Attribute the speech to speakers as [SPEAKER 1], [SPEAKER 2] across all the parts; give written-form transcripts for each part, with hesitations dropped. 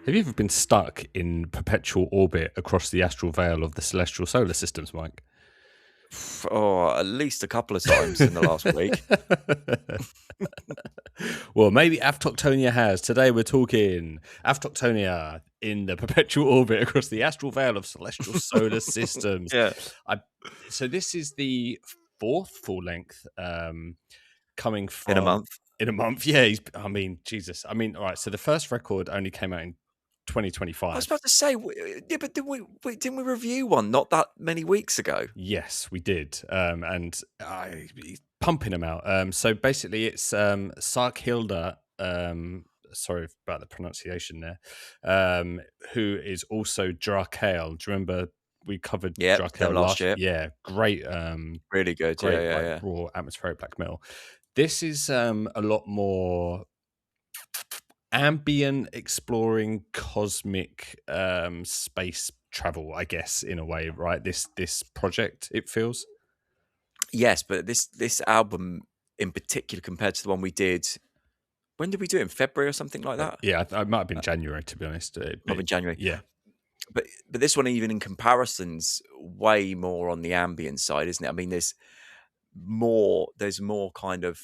[SPEAKER 1] Have you ever been stuck in perpetual orbit across the astral veil of the celestial solar systems, Mike?
[SPEAKER 2] Oh, at least a couple of times in the last week.
[SPEAKER 1] Well, maybe Aftoktonia has. Today we're talking Aftoktonia in the perpetual orbit across the astral veil of celestial solar systems.
[SPEAKER 2] Yeah,
[SPEAKER 1] I, so this is the fourth full length coming
[SPEAKER 2] in a
[SPEAKER 1] from
[SPEAKER 2] month.
[SPEAKER 1] in a month. Yeah, I mean, Jesus. I mean, all right. So the first record only came out in
[SPEAKER 2] I was
[SPEAKER 1] 2025.
[SPEAKER 2] about to say, yeah, but didn't we review one not that many weeks ago?
[SPEAKER 1] Yes, we did, and he's pumping them out. So basically, it's Sarkhilda. Sorry about the pronunciation there. Who is also Drakale? Do you remember we covered
[SPEAKER 2] Yeah, them
[SPEAKER 1] Drakale
[SPEAKER 2] last
[SPEAKER 1] last?
[SPEAKER 2] year.
[SPEAKER 1] Yeah, great,
[SPEAKER 2] Really good. Yeah,
[SPEAKER 1] great
[SPEAKER 2] yeah,
[SPEAKER 1] like
[SPEAKER 2] yeah.
[SPEAKER 1] raw atmospheric black metal. This is a lot more ambient, exploring cosmic space travel, I guess, in a way, right? This project, it feels.
[SPEAKER 2] Yes, but this album in particular, compared to the one we did, when did we do it? In February or something like that?
[SPEAKER 1] Yeah, it might have been January, to be honest.
[SPEAKER 2] Might have
[SPEAKER 1] But
[SPEAKER 2] been January.
[SPEAKER 1] yeah,
[SPEAKER 2] But this one, even in comparisons, way more on the ambient side, isn't it? I mean, there's more kind of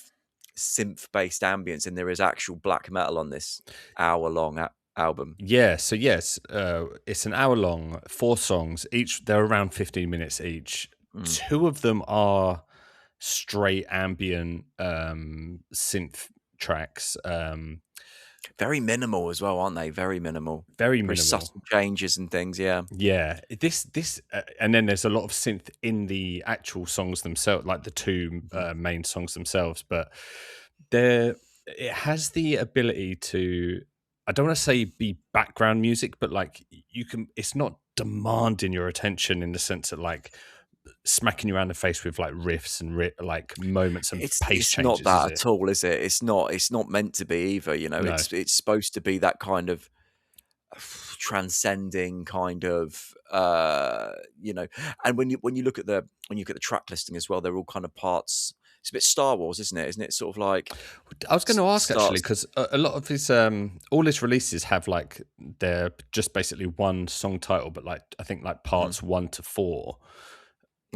[SPEAKER 2] synth based ambience than there is actual black metal on this hour long album.
[SPEAKER 1] yeah. So yes, it's an hour long, four songs each. They're around 15 minutes each.
[SPEAKER 2] Mm.
[SPEAKER 1] Two of them are straight ambient synth tracks.
[SPEAKER 2] Very minimal as well, aren't they? Very minimal,
[SPEAKER 1] Very
[SPEAKER 2] very
[SPEAKER 1] minimal.
[SPEAKER 2] subtle changes and things. Yeah,
[SPEAKER 1] Yeah, and then there's a lot of synth in the actual songs themselves, like the two
[SPEAKER 2] mm.
[SPEAKER 1] main songs themselves. But there, it has the ability to. I don't want to say be background music, but like you can. It's not demanding your attention in the sense that like smacking you around the face with like riffs and like moments and pace
[SPEAKER 2] it's not
[SPEAKER 1] changes, is
[SPEAKER 2] that
[SPEAKER 1] it?
[SPEAKER 2] at all, is it? It's not meant to be either.
[SPEAKER 1] No.
[SPEAKER 2] It's supposed to be that kind of transcending kind of and when you look at the track listing as well, they're all kind of parts. It's a bit Star Wars, isn't it sort of like
[SPEAKER 1] I was going to ask actually
[SPEAKER 2] starts.
[SPEAKER 1] because a lot of his all his releases have like they're just basically one song title, but like I think like
[SPEAKER 2] Mhm.
[SPEAKER 1] parts 1 to 4.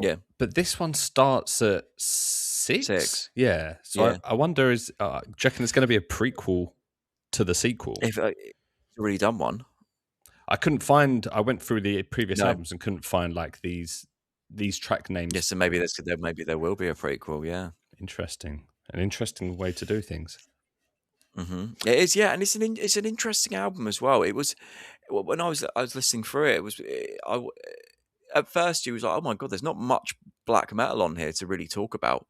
[SPEAKER 2] Yeah,
[SPEAKER 1] But this one starts at 6.
[SPEAKER 2] 6.
[SPEAKER 1] Yeah, so
[SPEAKER 2] Yeah,
[SPEAKER 1] I wonder do you reckon it's going to be a prequel to the sequel?
[SPEAKER 2] if it's already done one.
[SPEAKER 1] I couldn't find. I went through the previous
[SPEAKER 2] No.
[SPEAKER 1] albums and couldn't find like these track names.
[SPEAKER 2] Yes, so maybe there will be a prequel. Yeah.
[SPEAKER 1] Interesting, an interesting way to do things.
[SPEAKER 2] It is, yeah, and it's an interesting album as well. It was when I was listening through it. It was at first you was like, oh my god, there's not much black metal on here to really talk about,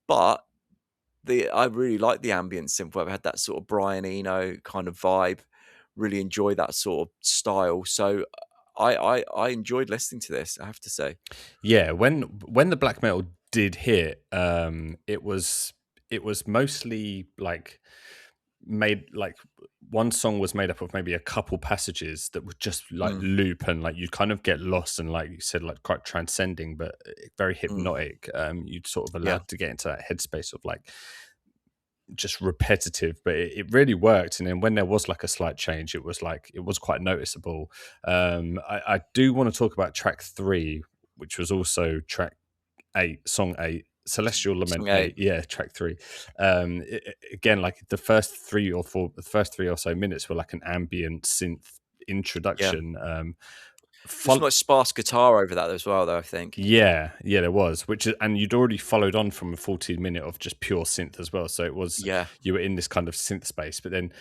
[SPEAKER 2] but I really like the ambient synth wave. I had that sort of Brian Eno kind of vibe. Really enjoy that sort of style. So I enjoyed listening to this. I have to say.
[SPEAKER 1] Yeah, when the black metal did hit, it was mostly like made like one song was made up of maybe a couple passages that would just like
[SPEAKER 2] Mm,
[SPEAKER 1] loop and like you kind of get lost and like you said like quite transcending but very
[SPEAKER 2] mm,
[SPEAKER 1] hypnotic. You'd sort of
[SPEAKER 2] yeah,
[SPEAKER 1] allowed to get into that headspace of like just repetitive, but it really worked. And then when there was like a slight change, it was like it was quite noticeable. I do want to talk about track 3, which was also track 8, song 8, Celestial Lament
[SPEAKER 2] song 8.
[SPEAKER 1] 8. Yeah, track 3. Again, like the first 3 or so minutes were like an ambient synth
[SPEAKER 2] Yeah,
[SPEAKER 1] introduction.
[SPEAKER 2] there's some
[SPEAKER 1] Fol-
[SPEAKER 2] like sparse guitar over that as well, though. I think.
[SPEAKER 1] yeah, there was, and you'd already followed on from a 14 minute of just pure synth as well. So it was,
[SPEAKER 2] Yeah,
[SPEAKER 1] you were in this kind of synth space, but then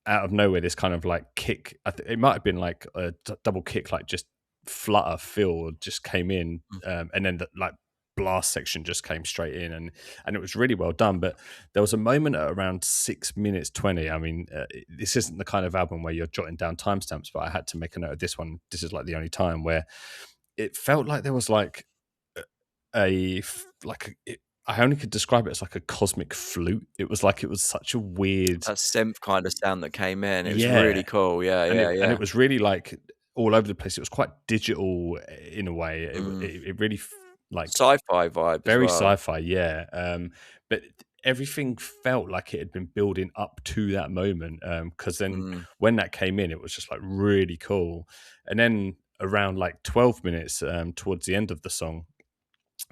[SPEAKER 1] out of nowhere, this kind of like kick, it might have been like a double kick, like just flutter feel just came in,
[SPEAKER 2] mm,
[SPEAKER 1] and then the like blast section just came straight in, and it was really well done. But there was a moment at around 6 minutes 20. I mean, this isn't the kind of album where you're jotting down timestamps, but I had to make a note of this one. This is like the only time where it felt like there was like I only could describe it as like a cosmic flute. It was like it was such a weird,
[SPEAKER 2] that synth kind of sound that came in. It was
[SPEAKER 1] yeah,
[SPEAKER 2] really cool. Yeah,
[SPEAKER 1] and
[SPEAKER 2] yeah,
[SPEAKER 1] it
[SPEAKER 2] yeah.
[SPEAKER 1] was really like all over the place. It was quite digital in a way.
[SPEAKER 2] Mm.
[SPEAKER 1] It really like
[SPEAKER 2] Sci-fi vibe as
[SPEAKER 1] very
[SPEAKER 2] well.
[SPEAKER 1] sci-fi, yeah. But everything felt like it had been building up to that moment. Because then
[SPEAKER 2] Mm.
[SPEAKER 1] when that came in, it was just like really cool. And then around like 12 minutes towards the end of the song,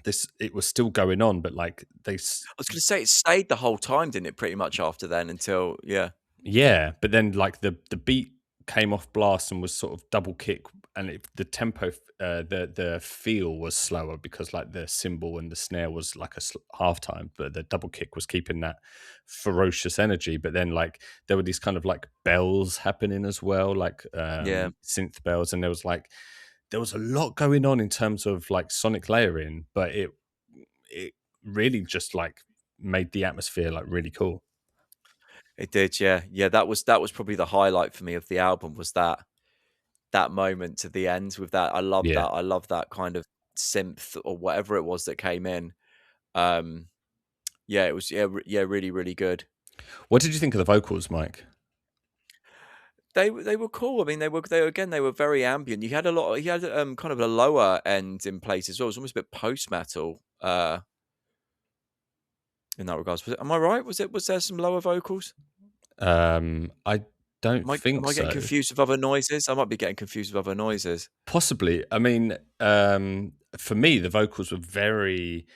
[SPEAKER 1] this it was still going on, but like
[SPEAKER 2] I was gonna say it stayed the whole time, didn't it, pretty much after then until yeah.
[SPEAKER 1] yeah, but then like the beat came off blast and was sort of double kick, and the tempo, the feel was slower because like the cymbal and the snare was like a half time, but the double kick was keeping that ferocious energy. But then like there were these kind of like bells happening as well, like
[SPEAKER 2] Yeah.
[SPEAKER 1] synth bells, and there was a lot going on in terms of like sonic layering, but it really just like made the atmosphere like really cool.
[SPEAKER 2] It did, yeah. Yeah, that was probably the highlight for me of the album was that moment to the end with that.
[SPEAKER 1] Yeah.
[SPEAKER 2] I love that kind of synth or whatever it was that came in. Um, yeah, it was yeah, really, really good.
[SPEAKER 1] What did you think of the vocals, Mike?
[SPEAKER 2] They were cool. I mean, they were very ambient. You had kind of a lower end in places as well. It was almost a bit post metal in that regards. Am I right? Was there some lower vocals?
[SPEAKER 1] I don't
[SPEAKER 2] Am
[SPEAKER 1] think
[SPEAKER 2] I getting
[SPEAKER 1] so.
[SPEAKER 2] confused with other noises? I might be getting confused with other noises.
[SPEAKER 1] Possibly. I mean, for me, the vocals were very.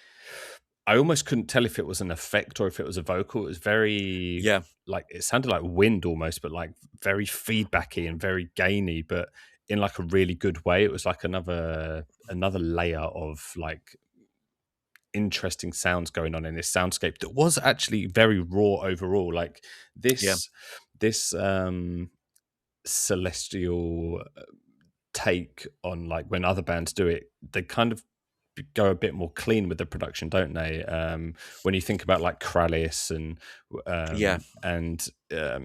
[SPEAKER 1] I almost couldn't tell if it was an effect or if it was a vocal. It was very
[SPEAKER 2] Yeah,
[SPEAKER 1] like it sounded like wind almost, but like very feedbacky and very gainy, but in like a really good way. It was like another layer of like interesting sounds going on in this soundscape that was actually very raw overall. Like
[SPEAKER 2] yeah,
[SPEAKER 1] this celestial take on like when other bands do it, they kind of go a bit more clean with the production, don't they? When you think about like Kralis
[SPEAKER 2] yeah,
[SPEAKER 1] and uh,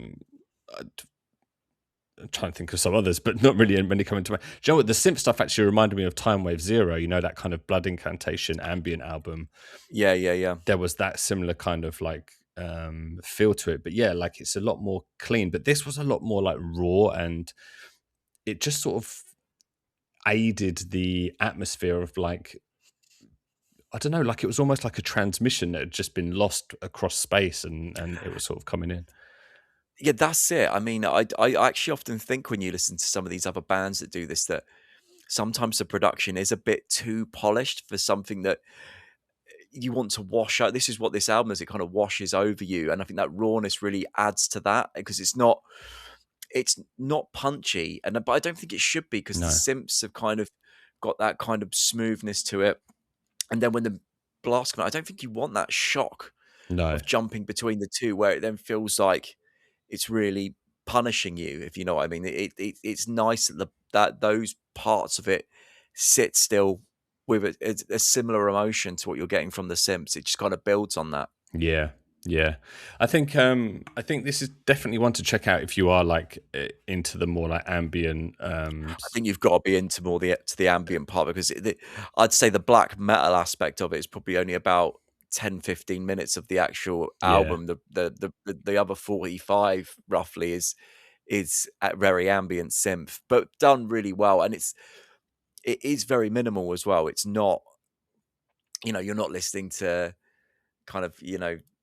[SPEAKER 1] I'm trying to think of some others, but not really many coming to mind. Do you know what? The synth stuff actually reminded me of Time Wave Zero. You know, that kind of Blood Incantation ambient album.
[SPEAKER 2] yeah, yeah, yeah.
[SPEAKER 1] There was that similar kind of like feel to it, but yeah, like it's a lot more clean. But this was a lot more like raw, and it just sort of aided the atmosphere of like I don't know, like it was almost like a transmission that had just been lost across space, and it was sort of coming in.
[SPEAKER 2] Yeah, that's it. I mean, I actually often think when you listen to some of these other bands that do this, that sometimes the production is a bit too polished for something that you want to wash out. This is what this album is. It kind of washes over you, and I think that rawness really adds to that because it's not punchy, and but I don't think it should be because the
[SPEAKER 1] No,
[SPEAKER 2] synths have kind of got that kind of smoothness to it. And then when the blast come out, I don't think you want that shock
[SPEAKER 1] no,
[SPEAKER 2] of jumping between the two, where it then feels like it's really punishing you, if you know what I mean. It's nice that that those parts of it sit still with a similar emotion to what you're getting from the Simps. It just kind of builds on that.
[SPEAKER 1] yeah, yeah. I think this is definitely one to check out if you are like into the more like ambient.
[SPEAKER 2] I think you've got to be into more the ambient part because I'd say the black metal aspect of it is probably only about 10-15 minutes of the actual
[SPEAKER 1] Yeah,
[SPEAKER 2] album. The other 45 roughly is at very ambient synth, but done really well, and it is very minimal as well. It's not, you're not listening to kind of,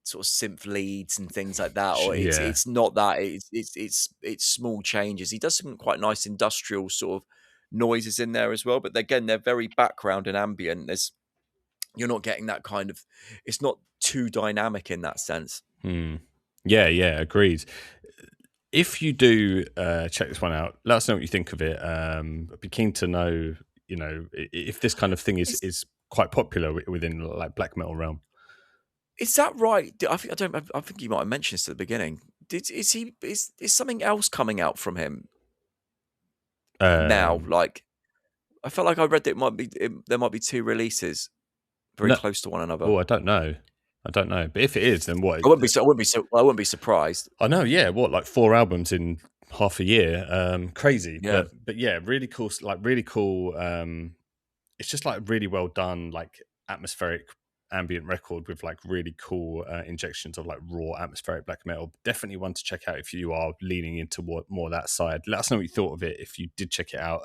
[SPEAKER 2] sort of synth leads and things like that, or
[SPEAKER 1] yeah,
[SPEAKER 2] it's not that. It's small changes. He does some quite nice industrial sort of noises in there as well, but again, they're very background and ambient. You're not getting that kind of. It's not too dynamic in that sense.
[SPEAKER 1] hmm. Yeah, yeah. Agreed. If you do check this one out, let us know what you think of it. I'd be keen to know, you know, if this kind of thing
[SPEAKER 2] Is
[SPEAKER 1] is quite popular within like black metal realm.
[SPEAKER 2] is that right? I don't. I think you might have mentioned this at the beginning. Is something else coming out from him now?
[SPEAKER 1] Um,
[SPEAKER 2] Like I felt like I read that there might be two releases very
[SPEAKER 1] no,
[SPEAKER 2] close to one another.
[SPEAKER 1] oh, I don't know. I don't know. But if it is, then what?
[SPEAKER 2] I wouldn't be surprised.
[SPEAKER 1] I know, yeah. What, like 4 albums in half a year? Crazy,
[SPEAKER 2] Yeah.
[SPEAKER 1] but yeah, really cool. Like really cool. It's just like really well done, like atmospheric. ambient record with like really cool injections of like raw atmospheric black metal. Definitely one to check out if you are leaning into more that side. Let us know what you thought of it if you did check it out.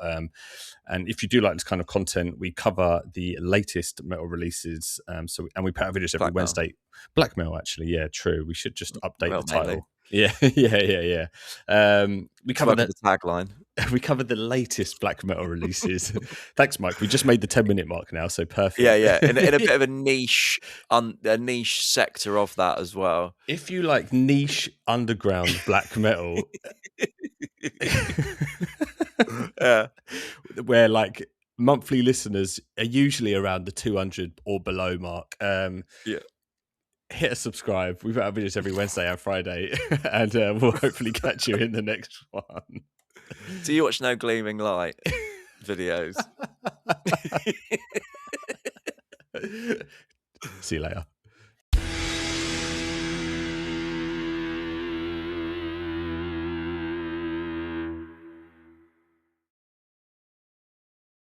[SPEAKER 1] And if you do like this kind of content, we cover the latest metal releases. And we put out videos every
[SPEAKER 2] Black metal.
[SPEAKER 1] Wednesday. Black metal, actually, yeah, true. We should just update the
[SPEAKER 2] Well, mainly.
[SPEAKER 1] title. Yeah, yeah. We
[SPEAKER 2] Just
[SPEAKER 1] cover
[SPEAKER 2] work on
[SPEAKER 1] that.
[SPEAKER 2] the tagline.
[SPEAKER 1] We covered the latest black metal releases. Thanks, Mike. We just made the 10-minute mark now, so
[SPEAKER 2] Yeah,
[SPEAKER 1] perfect.
[SPEAKER 2] yeah, in a bit of a niche sector of that as well.
[SPEAKER 1] If you like niche underground black metal,
[SPEAKER 2] Yeah.
[SPEAKER 1] where like monthly listeners are usually around the 200 or below mark,
[SPEAKER 2] Yeah.
[SPEAKER 1] hit a subscribe. We put out videos every Wednesday and Friday, and we'll hopefully catch you in the next one.
[SPEAKER 2] Do you watch No Gleaming Light videos?
[SPEAKER 1] See you later.